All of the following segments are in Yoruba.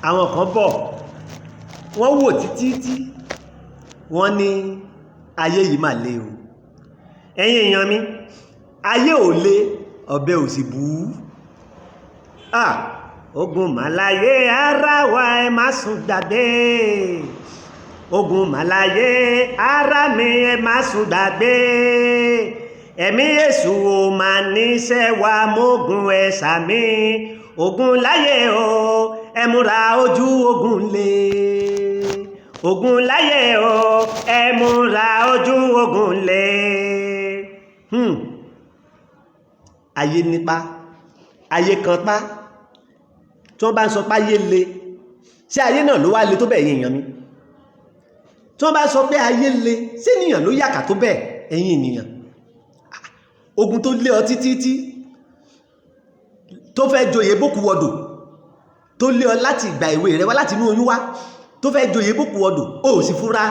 àwọn kan bọ̀ wọ́n wò títí wọ́n ní ayé yìí mà le o. ẹ̀yin èèyàn mi, ayé ò le, ọ̀bẹ ò sì bú. Ogun màláyé ara wa ẹ má sùn gbàgbé. Ogun màláyé ara mi ẹ má sùn gbàgbé. Ẹ̀mí Èṣù ò mà níṣẹ́ wa mógun ẹ sàmí. Ogun láyé o, ẹ múra ojú ogun le. Ogun láyé o, ẹ múra ojú ogun le. Ayé nípa, ayé kan pa. Tí wọ́n bá ń sọ pé ayé le, ṣé ayé náà ló wá le tó bẹ́ẹ̀ ẹ̀yin èèyàn mi? Tí wọ́n bá sọ pé ayé le, ṣé ènìyàn ló yàkà tó bẹ́ẹ̀ ẹ̀yin ènìyàn? Ogun tó lé ọ títí tó fẹ́ joyè bókùwọdò, tó lé ọ láti ìgbà ìwé rẹ wá, láti inú oyún wá, tó fẹ́ joyè bókùwọdò, ó sì fúra.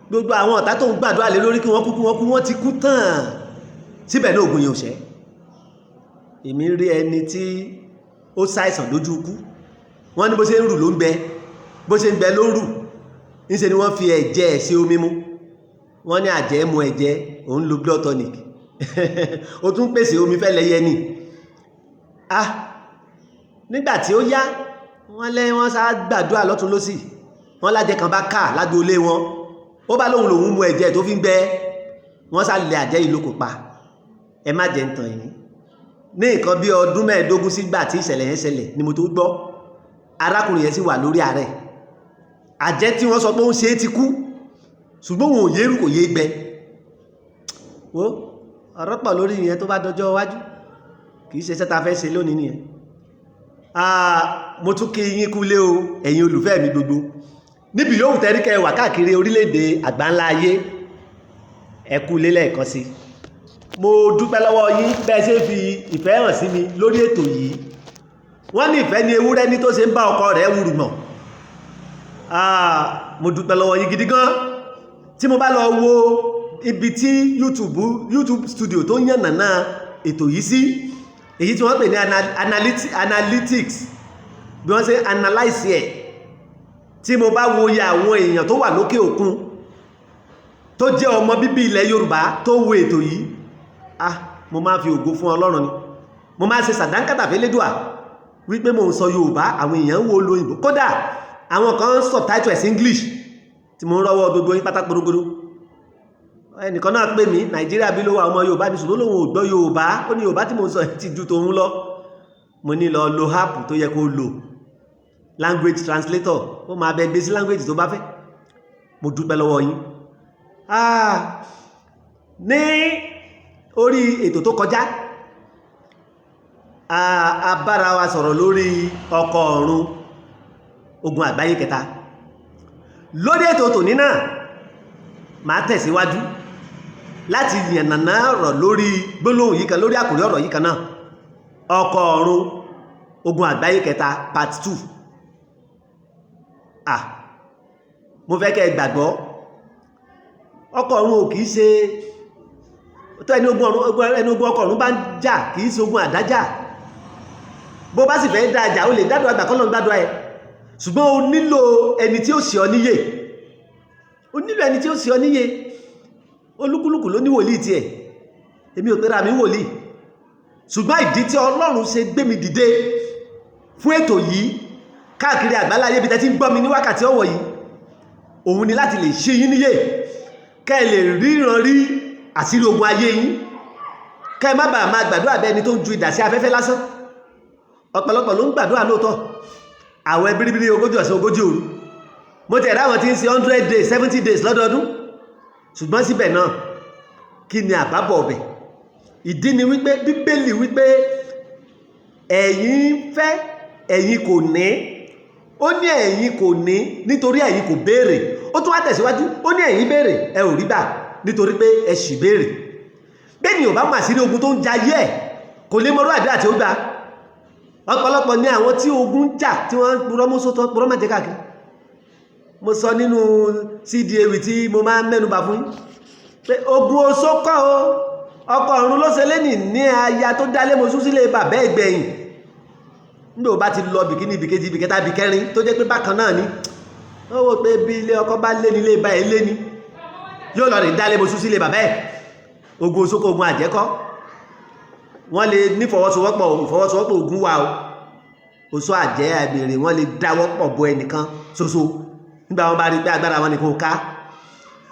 Gbogbo àwọn ọ̀tá tó ń gbàdúrà lé lórí kí wọ́n kú wọ́n ti kú tán. Síbẹ̀ náà ogun yẹn ò ṣẹ́. Èmi rí ẹni tí ó ṣàìsàn lójú ikú, wọ́n ní bó ṣe ń rù ló ń gbẹ, bó ṣe ń gbẹ ló ń rù. Níṣe ni wọ́n fi ẹ̀jẹ̀ ẹ̀ sí omi mú. Wọ́n ní àjẹ́ mu ẹ̀jẹ̀, òun lo blood tonic. Ó tún pèsè omi fẹ́ lẹ́yẹ ni. Nígbà tí ó yá, wọ́n sá gbàdúrà lọ́tún lósì. Wọ́n lájẹ kan bá ká lágboolé wọn. Ó bá lóhun lòun mu ẹ̀jẹ̀ tó fi ń gbẹ. Wọ́n sá lẹ àjẹ́ ìlú kò pa. Ẹ má jẹ́ ń tàn yín. Ní nǹkan bí ọdún 15 sígbà tí ìṣẹ̀lẹ̀ yẹn ṣẹlẹ̀ ni mo tó gbọ́. Arákùnrin yẹn sì wà lórí àárẹ̀. Àjẹ́ tí wọ́n sọ pé ó ń ṣe é ti kú, ṣùgbọ́n òun ò yérù kò yé gbẹ. Wo ọ̀rọ̀ pọ̀ lórí ìyẹn tó bá dọjọ́ iwájú, kì í ṣe iṣẹ́ ta fẹ́ ṣe lónìí nìyẹn. Mo tún kí yín kúlé o, ẹ̀yin olùfẹ́ mi gbogbo. Níbi yóò tẹ́rí kẹ́ wà káàkiri orílẹ̀-èdè àgbáńlá ayé, ẹ kúlé lẹ́ẹ̀kan sí. Mo dúpẹ́ lọ́wọ́ yín bẹ́ẹ̀ ṣe fi ìfẹ́ hàn sí mi lórí ètò yìí. Wọ́n ní ìfẹ́ ni ewúrẹ́ ní tó ṣe ń bá ọkọ rẹ̀ wùrùmọ̀. Mo dúpẹ́ lọ́wọ́ yín gidi gan. Tí mo bá lọ wo ibi tí YouTube studio tó yànnàná ètò yìí sí, èyí tí wọ́n pè ní analytics, bí wọ́n ṣe analyze ẹ̀, tí mo bá wo iye àwọn èèyàn tó wà lókè òkun tó jẹ́ ọmọ bíbí ilẹ̀ Yorùbá tó wo ètò yìí, mo máa fi ògo fún Ọlọ́run ni. Mo máa ṣe sàdánkátà fẹ́lẹ́dùà wípé mo ń sọ Yorùbá, àwọn èèyàn wo lóyìnbó, kódà àwọn kan subtitle ẹ̀ English tí mo ń rọwọ́ gbogbo yín pátá gbogbo. Ẹnìkan náà pè mí, Nàìjíríà bí ló wà, ọmọ Yorùbá ní ṣùgbọ́n lóhun ò gbọ́ Yorùbá, ó ní Yorùbá tí mo ń sọ ti ju tòun lọ. Mo ní lọ lo app tó yẹ kó lò, language translator, ó máa bẹ gbé sí language tó bá fẹ́. Mo dúpẹ́ lọ́wọ́ yín. Ní orí ètò tó kọjá, a bára wa sọ̀rọ̀ lórí ọkọ̀ ọ̀run, ogun àgbáyé kẹta. Lórí ètò tòní náà, màá tẹ̀síwájú láti yànnàná ọ̀rọ̀ lórí gbólóhùn yìí kan, lórí àkòrí ọ̀rọ̀ yìí kan náà, ọkọ̀ ọ̀run, ogun àgbáyé kẹta part 2. Mo fẹ́ kẹ́ gbàgbọ́, ọkọ̀ ọ̀run ò kìí ṣe tó ẹni ogun ọkọ̀ ọ̀run bá ń jà, kìí ṣe ogun àdájà. Bó bá sì fẹ́ dájà, ó lè dádùn àgbà kọ́lọ̀ ń gbádùn ẹ̀, ṣùgbọ́n o nílò ẹni tí ó ṣe ọ níyè. O nílò ẹni tí ó ṣe ọ níyè. Olúkúlùkù ló ní wòlíì tiẹ̀, èmi ò pera mi wòlíì, ṣùgbọ́n ìdí tí Ọlọ́run ṣe gbé mi dìde fún ètò yìí káàkiri àgbáláyé bí tẹ́ ti ń gbọ́ mi ní wákàtí ọ̀wọ̀ yìí, òun ni láti lè ṣe yín níyè, kẹ́ ẹ lè ríran rí àṣírí ogun ayé yín, kẹ́ ẹ má bàa máa gbàdúrà bẹ́ẹ̀ ni tó ń ju idà sí afẹ́fẹ́ lásán. Ọ̀pọ̀lọpọ̀ ló ń gbàdúrà lóòótọ́, àwẹ̀ bíríbírí 40 ọ̀sán 40 òru. Mo tẹ̀ ráwọn tí ń ṣe 100 days 70 days lọ́dọọdún, ṣùgbọ́n síbẹ̀ náà kí ni àbábọ̀ ọbẹ̀? Ìdí ni wípé Bíbélì wípé ẹ̀yin fẹ́, ẹ̀yin kò ní. Ó ní ẹ̀yin kò ní nítorí ẹ̀yin kò béèrè. Ó tún wá tẹ̀síwájú, ó ní ẹ̀yin béèrè ẹ ò rí gbà nítorí pé ẹ ṣì béèrè. Bẹ́ẹ̀ ni ò bá mọ̀ àṣírí ogun tó ń jayé ẹ̀, kò lè mọrú àdúrà tí ó gbà. Ọ̀pọ̀lọpọ̀ ní àwọn tí ogun jà tí wọ́n purọ́ mọ́ sótọ́, purọ́ má jẹ́ káàkiri. Mo sọ nínú CD ewì tí mo máa ń mẹ́nubà fún yín pé ogun oṣó kọ́ o, ọkọ ọ̀run ló ṣe lẹ́nì ní aya tó dálé mosú sílé bàbá ẹgbẹ̀yìn nígbà ó bá ti lọ bìkíní bìkejì bìkẹta bìkẹrin tó jẹ́ pé bákan náà ni ó wò pé bí ilé ọkọ bá lé nílé bá ẹ lé ní yóò lọ rìn dálé mosú sílé bàbá ẹ̀ ogun oṣókò ogun àjẹ́kọ́ wọ́n lè ní ìfọwọ́sowọ́pọ̀ ogun wa o oṣó àjẹ́ àbèrè wọ́n lè dáwọ́pọ̀ bọ ẹnìkan ṣoṣo nígbà wọn bá rí pé agbára wọn nìkan ká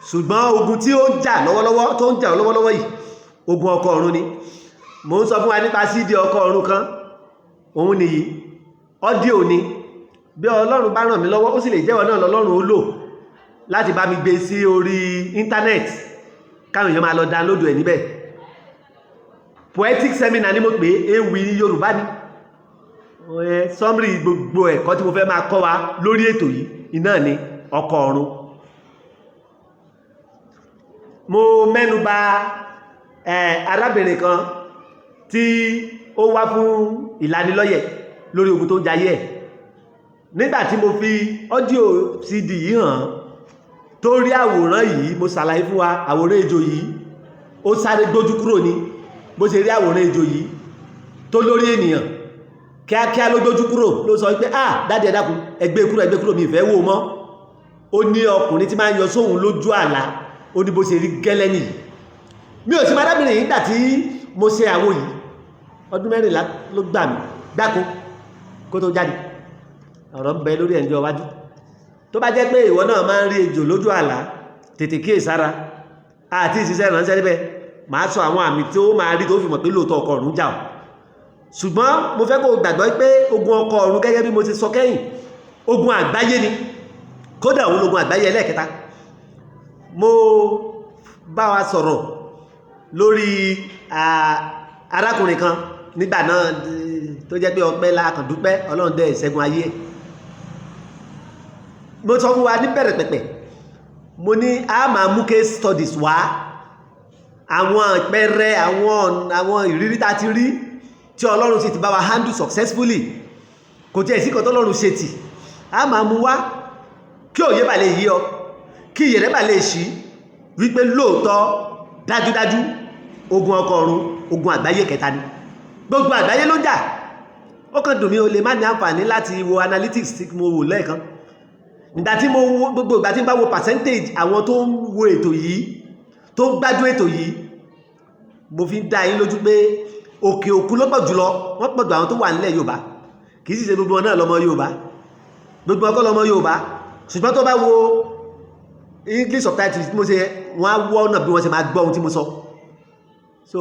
ṣùgbọ́n ogun tí ó jà lọ́wọ́lọ́wọ́ tó ń jà lọ́wọ́lọ́wọ́ yìí ogun ọkọ ọ̀run ni mo ń sọ fún wa nípa sídìí ọkọ ọ̀run kan òun nìyí ọ́díò ni bí Ọlọ́run bá ràn mí lọ́wọ́ ó sì lè jẹ́wọ́ náà lọ́lọ́run ó lò láti bá mi gbé sí orí íńtánẹ́ẹ̀tì káwọn èèyàn máa lọ dáńlódù ẹ̀ níbẹ̀ poetic seminar ni mo pè ewì Yorùbá ni summary gbogbo ẹ̀kọ́ tí mo fẹ́ máa kọ́ wa lórí ètò yìí iná ni ọkọ ọ̀run mo mẹ́nu bà arábìnrin kan tí ó wá fún ìlanilọ́yẹ̀ lórí ogun tó jayé ẹ̀ nígbàtí mo fi ọ́díò CD yìí hàn tó rí àwòrán yìí mo ṣàlàyé fún wa àwòrán ejò yìí ó sáré gbójú kúrò ní bó ṣe rí àwòrán ejò yìí tó lórí ènìyàn kíákíá ló gbójú kúrò ló sọ wípé dáadé ẹ dákun ẹ gbé kúrò mi ìfẹ́ wò mọ́ ó ní ọkùnrin tí máa ń yọ sóhun lójú àlá ó ní bó ṣe rí gẹ́lẹ́ nìyí mi ò sí máa dábìnrin yìí gbàtí mo ṣe àwo yìí ọdún 14 ló gbà mí gbáko kó tó jáde ọ̀rọ̀ ń bẹ lórí ẹ̀njọ́ wájú tó bá jẹ́ pé ìwọ náà máa ń rí ejò lójú àlá tètè kíyèsára àti ìṣiṣẹ́ ìránṣẹ́ níbẹ̀ máa sọ àwọn àmì tí ó máa rí tó fi mọ̀ pé lóòótọ́ ọkọ ọ̀run jà ọ́ ṣùgbọ́n mo fẹ́ kó gbàgbọ́ pé ogun ọkọ ọ̀run gẹ́gẹ́ bí mo ti sọ kẹ́yìn ogun àgbáyé ni kódà òun lógun àgbáyé ẹlẹ́ẹ̀kẹta mo bá wa sọ̀rọ̀ lórí arákùnrin kan nígbà náà tó jẹ́ pé ọpẹ́ lákàndúpẹ́ Ọlọ́run dẹ̀ ìṣẹ́gun ayé mo sọ fún wa ní bẹ̀rẹ̀ pẹ̀pẹ̀ mo ní a máa mú case studies wá àwọn ìpẹrẹ àwọn ìrírí tá ti rí tí Ọlọ́run sì ti bá wa handle successfully kò tí ẹ̀ sí kan tọ́lọ́run ṣe tì a máa mú wá kí òye bà lè yí ọ kí ìyẹ̀rẹ́ bà lè ṣí wípé lóòótọ́ dájúdájú ogun ọkọ ọ̀run ogun àgbáyé kẹta ni gbogbo àgbáyé ló jà ó kàn dùn mí o lè má ní àǹfààní láti wo analytics tí mo wò lẹ́ẹ̀kan nígbà tí mo wo gbogbo ìgbà tí n bá wo percentage àwọn tó ń wo ètò yìí tó ń gbádùn ètò yìí mo fi ń dá yín lójú pé òkè òkú ló pọ̀ jùlọ wọ́n pọ̀ jù àwọn tó wà nílẹ̀ Yorùbá kì í sì ṣe gbogbo wọn náà lọ́mọ Yorùbá gbogbo ọkọ́ lọ́mọ Yorùbá ṣùgbọ́n tó bá wo English subtitles tí mo ṣe wọ́n á wọ́ ọ̀nà bí wọ́n ṣe máa gbọ́ ohun tí mo sọ so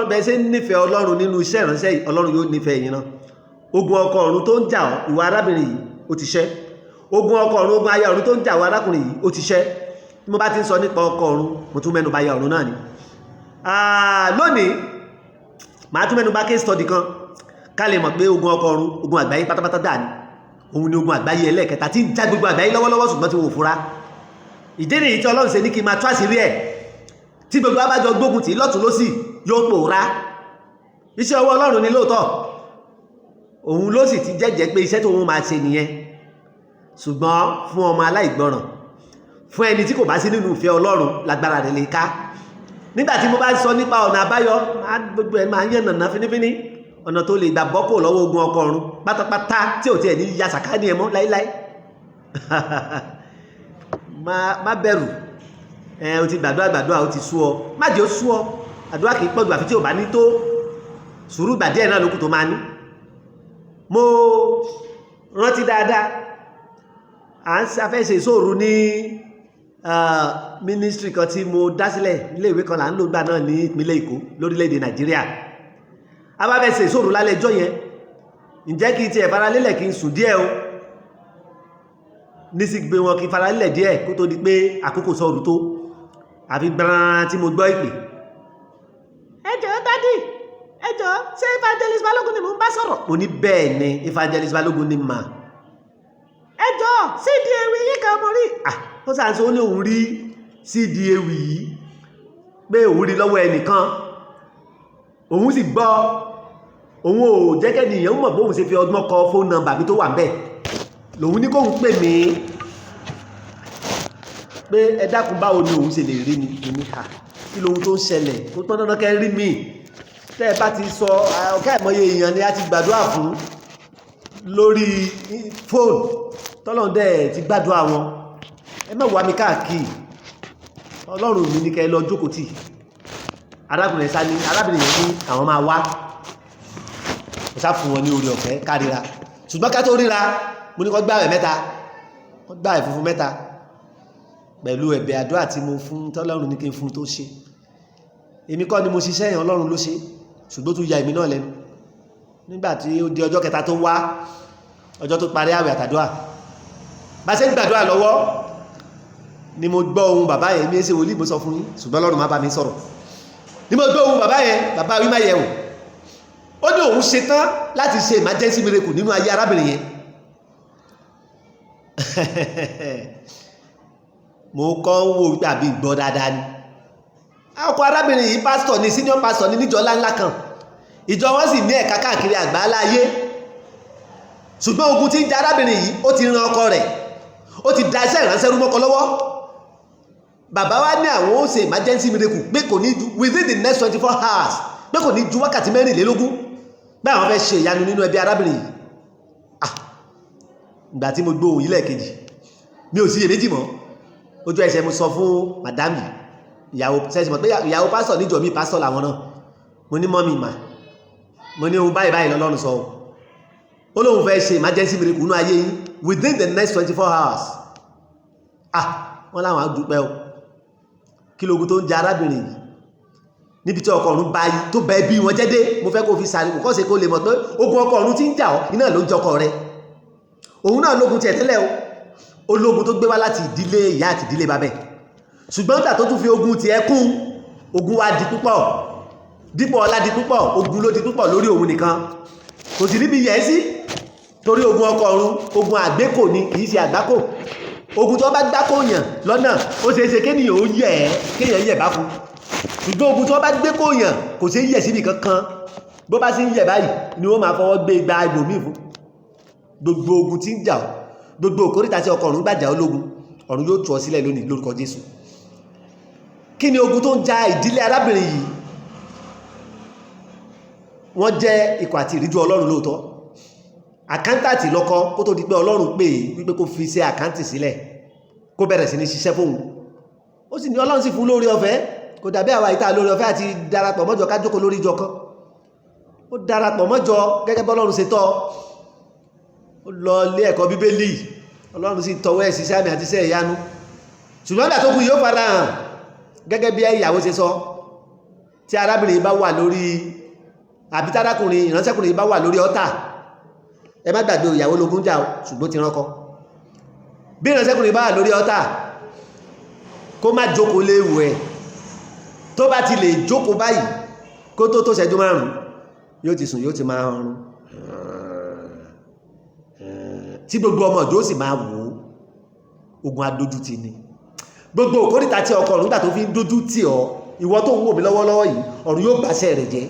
bẹ́ẹ̀ ṣe nífẹ̀ẹ́ Ọlọ́run nínú iṣẹ́ ìránṣẹ́ yìí Ọlọ́run yóò nífẹ̀ẹ́ yín náà ogun ọkọ ọ̀run tó ń jà ìwà arábìnrin yìí ó ti ṣẹ́ ogun ọkọ ọ̀run ogun aya ọ̀run tó ń jà ìwà arákùnrin yìí ó ti ṣẹ́ tí mo bá ti ń sọ nípa ọkọ ọ̀run mo tún mẹ́nu bà aya ọ̀run náà ni lónìí màá tún mẹ́nu bà case study kan ká lè mọ̀ pé ogun ọkọ ọ̀run ogun àgbáyé pátápátá dà ní òun ni ogun àgbáyé ẹlẹ́ẹ̀kẹta tí ń já gbogbo àgbáyé lọ́wọ́lọ́wọ́ ṣùgbọ́n tí wọ́n fura ìdí nìyí tí Ọlọ́run ṣe ní kí n máa tú àṣírí ẹ̀ tí gbogbo abájọ gbógun tì lọ́tún lósì yóò pòórá iṣẹ́ ọwọ́ Ọlọ́run ni lóòótọ́ òun ló sì ti jẹ́jẹ́ pé iṣẹ́ tó wọ́n máa ṣe nìyẹn ṣùgbọ́n fún ọmọ aláìgbọràn fún ẹni tí kò bá sí nínú ìfẹ́ Ọlọ́run lágbára rẹ̀ lè ká nígbàtí mo bá sọ nípa ọ̀nà àbáyọ gbogbo ẹ̀ máa yẹn nàná fínífíní ọ̀nà tó lè gbà bọ́kò lọ́wọ́ ogun ọkọ ọ̀run pátápátá tí ò tiẹ̀ ní ya sàkáàní ẹ̀ mọ́ láíláí má bẹ̀rù o ti gbàdúrà o ti sú ọ má jẹ́ ó sú ọ àdúrà kìí pọ̀jù àfi tí ò bá ní tó sùúrù gbà díẹ̀ náà lókù tó máa ní mo rántí dáadáa à ń afẹ́ṣe ìṣòro ní ministry kan tí mo dá sílẹ̀ ilé ìwé kan là ń lò gbà náà ní ìpínlẹ̀ Èkó lórílẹ̀‐èdè Nàìjíríà a bá fẹ́ ṣe ìṣòro lálẹ́ ẹjọ́ yẹn ǹjẹ́ kí n tiẹ̀ faralélẹ̀ kí n sùn díẹ̀ o ní sí gbé wọn kí n faralélẹ̀ díẹ̀ kó tó di pé àkókò sọ̀rọ̀ tó àfi gbọ́n tí mo gbọ́ ìpè ẹjọ́ dádì ẹjọ́ ṣé Evangelist Balógun ni mo ń bá sọ̀rọ̀ mo ní bẹ́ẹ̀ ni Evangelist Balógun ni mà ẹjọ́ sídi ewì yìí kan mo rí ó sàásọ ó ní òun rí sídi ewì yìí pé òun rí lọ́wọ́ ẹnìkan òun sì gbọ́ òun ò jẹ́kẹ́ nìyàn mọ̀ bóun ṣe fi ọgbọ́n kọ fóònù nọ́mbà mi tó wà bẹ́ẹ̀ lòun ní kóhun pè mí pé ẹ dákun báwo ni òun ṣe lè rí ni èmi kí lohun tó ń ṣẹlẹ̀ kó pọ́n dandan kẹ́ rí mi tẹ́ ẹ bá ti sọ ọ̀ká ìmọye èèyàn ni a ti gbàdúrà fún lórí fóònù tọ́lọ́run dẹ̀ ti gbàdúrà wọn ẹ má wá mi káàkiri ọlọ́run mi ní kẹ́ lọ jókòó tì arábìnrin yẹn ní àwọn máa wá mo sá fún wọn ní orí ọ̀fẹ́ kárìíra ṣùgbọ́n ká tó ríra mo ní kó gbààwẹ̀ mẹ́ta wọ́n gbààwẹ̀ funfun mẹ́ta pẹ̀lú ẹ̀bẹ̀ àdúrà tí mo fún tọ́lọ́run ní kí n fún tó ṣe èmi kọ́ ni mo ṣiṣẹ́ yẹn ọlọ́run ló ṣe ṣùgbọ́n tó ya èmi náà lẹ́nu nígbàtí ó di ọjọ́ kẹta tó wá ọjọ́ tó parí àwẹ̀ àtàdúrà bá ṣe ń gbàdúrà lọ́wọ́ ni mo gbọ́ ohun bàbá yẹn mi ṣe wòlíì mo sọ fún yín ṣùgbọ́n Ọlọ́run má bá mi sọ̀rọ̀ ni mo gbọ́ ohun bàbá yẹn bàbá wí má yẹ̀wò ó ní òun ṣe tán láti ṣe emergency miracle nínú ayé arábìnrin yẹn mo kọ́ ń wo tàbí gbọ́ dáadáa ni ọkọ arábìnrin yìí pásítọ̀ ni senior pastor ní níjọ ńláńlá kan ìjọ wọn sì ní ẹ̀ka káàkiri àgbáńlá ayé ṣùgbọ́n ogun tí ń ja arábìnrin yìí ó ti ran ọkọ rẹ̀ ó ti da iṣẹ́ ìránṣẹ́ rú mọ́kọ lọ́wọ́ bàbá wa ní àwọn ó ṣe emergency miracle pé kò ní ju within the next 24 hours pé kò ní ju wákàtí 24 pé àwọn fẹ́ ṣe ìyanu nínú ẹbí arábìnrin yìí ìgbà tí mo gbóhùn yìí lẹ́ẹ̀kejì mi ò sí iyèméjì mọ́ ojú ẹsẹ̀ mo sọ fún madam yìí ìyàwó sẹ́sì mọ̀ pé ìyàwó pásítọ̀ níjọ mi pásítọ̀ làwọn náà mo ní mọ́mí mà mo ní ohun báyìí lọ́lọ́run sọ ó lóun fẹ́ ṣe emergency miracle nínú ayé yìí within the next 24 hours wọ́n láwọn àdúpẹ́ o kí lógun tó ń jẹ arábìnrin yìí níbi tí ọkọ ọ̀run báyìí tó bẹ́ẹ̀ bí wọn jẹ́dé mo fẹ́ kó fi sàrí kò kọ́sẹ̀ kó lè mọ̀ pé ogun ọkọ ọ̀run ti ń jà ọ́ iná ló ń jọkọ rẹ òun náà lógun tiẹ̀ tẹ́lẹ̀ o ológun tó gbé wá láti ìdílé ìyá àti ìdílé babẹ̀ ṣùgbọ́n tà tó tún fi ogun ti ẹkún ogun wa di púpọ̀ dípò ọlá di púpọ̀ ogun ló di púpọ̀ lórí òun nìkan kò sì ríbi yẹ̀ sí torí ogun ọkọ ọ̀run ogun àgbékò ni kìí ṣe àgbákò ogun tó bá gbákò yàn lọ́nà ó ṣe é ṣe kéèyàn ó yẹ̀ ẹ́ kéèyàn yẹ̀ bá fún ṣùgbọ́n ogun tó bá gbé kò yàn kò ṣe yẹ̀ síbi kankan bó bá sì ń yẹ̀ báyìí ni ó máa fọwọ́ gbé gba ibòmíì fún gbogbo ogun tí ń jà ọ́ gbogbo òkúrìtà tí ọkọ ọ̀run gbàjà ológun ọ̀run yóò tú ọ sílẹ̀ lónìí lórúkọ Jésù kí ni ogun tó ń ja ìdílé arábìnrin yìí wọ́n jẹ́ ikọ̀ àti ìríjú Ọlọ́run lóòótọ́ àkántàtì lọ́kọ́ kó tó di pé Ọlọ́run pè wípé kó fi ṣe àkántì sílẹ̀ kó bẹ̀rẹ̀ sí ní ṣiṣẹ́ fóun ó sì ní Ọlọ́run sì fún lórí ọ̀fẹ́ kò dàbí àwa ìta lórí ọ̀fẹ́ àti darapọ̀ mọ́jọ ká jókòó lórí ìjọ kan ó darapọ̀ mọ́jọ gẹ́gẹ́ bọ́lọ́run ṣe tọ́ ó lọ ilé ẹ̀kọ́ bíbélì Ọlọ́run sì tọwọ́ ẹ̀ síṣẹ́ àmì àti iṣẹ́ ìyanu ṣùgbọ́n ìgbà tó kù yóò fara hàn gẹ́gẹ́ bí ìyàwó ṣe sọ tí arábìnrin bá wà lórí àbí tárákùnrin ìránṣẹ́kùnrin bá wà lórí ọ́tà ẹ má gbàgbé ìyàwó lógún jà ṣùgbọ́n ti ránkọ bí ìránṣẹ́kùnrin bá wà lórí ọ́tà kó má jókòó léwu ẹ̀ tó bá ti lè jókòó báyìí kó tó ṣẹ́jú márùn-ún yóò ti sùn yóò ti máa rọrùn tí gbogbo ọmọ ìjọ sì máa wò ó ogun adójútì ni gbogbo òkúrìtà tí ọkọ ọ̀run gbà tó fi ń dójú tì ọ́ ìwọ tó ń wò mí lọ́wọ́lọ́wọ́ yìí ọ̀run yóò bàṣẹ́ rẹ̀ jẹ́